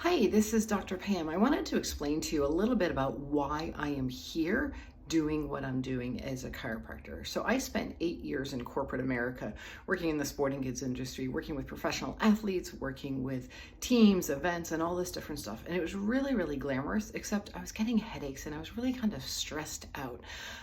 Hi, this is Dr. Pam. I wanted to explain to you a little bit about why I am here doing what I'm doing as a chiropractor. So I spent 8 years in corporate America working in the sporting goods industry, working with professional athletes, working with teams, events, and all this different stuff. And it was really, really glamorous, except I was getting headaches and I was really kind of stressed out.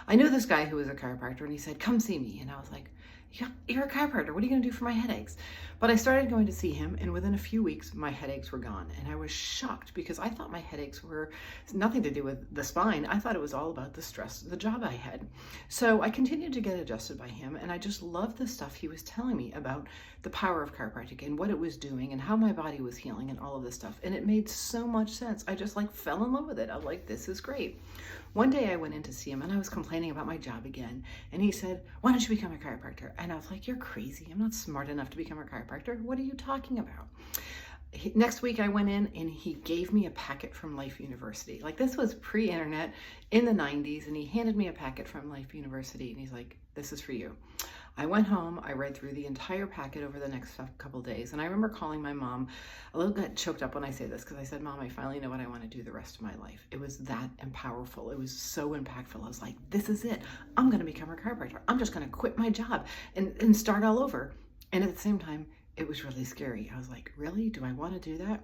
I knew this guy who was a chiropractor and he said, "Come see me." And I was like, "Yeah, you're a chiropractor. What are you going to do for my headaches?" But I started going to see him, and within a few weeks, my headaches were gone. And I was shocked because I thought my headaches were nothing to do with the spine. I thought it was all about the stress of the job I had. So I continued to get adjusted by him, and I just loved the stuff he was telling me about the power of chiropractic and what it was doing and how my body was healing and all of this stuff. And it made so much sense. I just fell in love with it. I was like, this is great. One day I went in to see him and I was complaining about my job again. And he said, "Why don't you become a chiropractor?" And I was like, "You're crazy. I'm not smart enough to become a chiropractor. What are you talking about?" Next week I went in and he gave me a packet from Life University. This was pre-internet in the 90s, and he handed me a packet from Life University and he's like, "This is for you." I went home, I read through the entire packet over the next couple of days, and I remember calling my mom. A little bit choked up when I say this because I said, "Mom, I finally know what I want to do the rest of my life." It was that powerful. It was so impactful. I was like, this is it. I'm going to become a chiropractor. I'm just going to quit my job and start all over. And at the same time, it was really scary. I was like, really? Do I want to do that?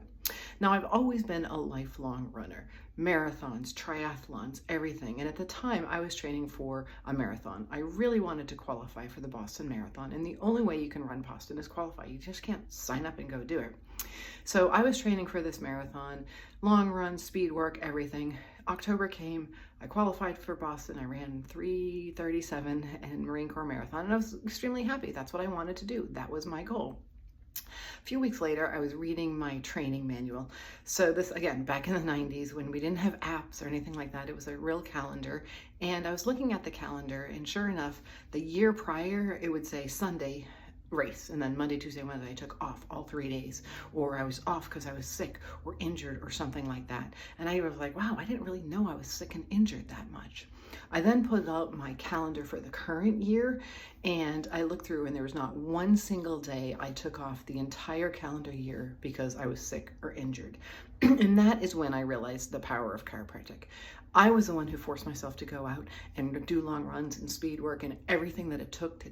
Now, I've always been a lifelong runner, marathons, triathlons, everything. And at the time, I was training for a marathon. I really wanted to qualify for the Boston Marathon. And the only way you can run Boston is qualify. You just can't sign up and go do it. So I was training for this marathon, long run, speed work, everything. October came, I qualified for Boston. I ran 3:37 in Marine Corps Marathon, and I was extremely happy. That's what I wanted to do. That was my goal. A few weeks later, I was reading my training manual. So this, again, back in the 90s when we didn't have apps or anything like that, it was a real calendar. And I was looking at the calendar, and sure enough, the year prior, it would say Sunday race, and then Monday, Tuesday, Wednesday I took off all 3 days, or I was off because I was sick or injured or something like that. And I was like, wow, I didn't really know I was sick and injured that much. I then put out my calendar for the current year, and I looked through, and there was not one single day I took off the entire calendar year because I was sick or injured. And that is when I realized the power of chiropractic. I was the one who forced myself to go out and do long runs and speed work and everything it took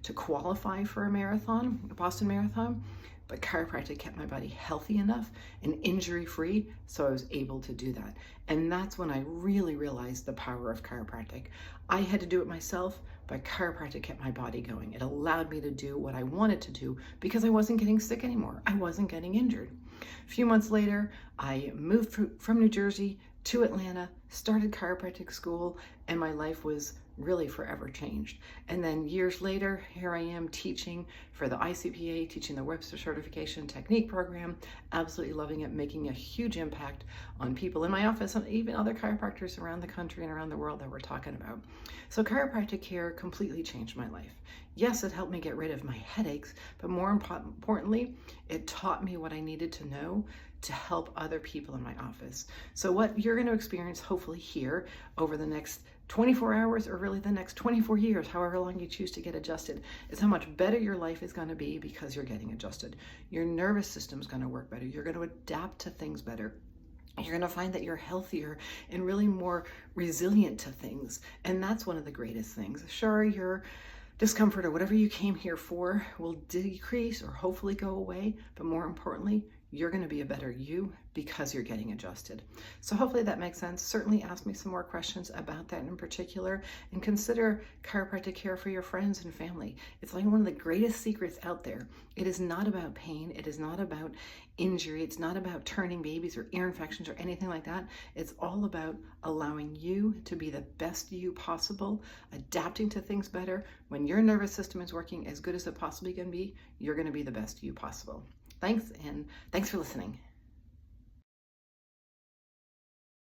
to qualify for a marathon, a Boston Marathon. But chiropractic kept my body healthy enough and injury-free, so I was able to do that. And that's when I really realized the power of chiropractic. I had to do it myself, but chiropractic kept my body going. It allowed me to do what I wanted to do because I wasn't getting sick anymore. I wasn't getting injured. A few months later, I moved from New Jersey to Atlanta, started chiropractic school, and my life was really forever changed. And then years later, here I am teaching for the ICPA, teaching the Webster Certification Technique Program, absolutely loving it, making a huge impact on people in my office and even other chiropractors around the country and around the world that we're talking about. So chiropractic care completely changed my life. Yes, it helped me get rid of my headaches, but more importantly, it taught me what I needed to know to help other people in my office. So what you're going to experience, hopefully here, over the next 24 hours or really the next 24 years, however long you choose to get adjusted, is how much better your life is going to be because you're getting adjusted. Your nervous system is going to work better. You're going to adapt to things better. You're going to find that you're healthier and really more resilient to things. And that's one of the greatest things. Sure, your discomfort or whatever you came here for will decrease or hopefully go away, but more importantly, you're going to be a better you because you're getting adjusted. So hopefully that makes sense. Certainly ask me some more questions about that in particular, and consider chiropractic care for your friends and family. It's like one of the greatest secrets out there. It is not about pain. It is not about injury. It's not about turning babies or ear infections or anything like that. It's all about allowing you to be the best you possible, adapting to things better. When your nervous system is working as good as it possibly can be, you're going to be the best you possible. Thanks, and thanks for listening.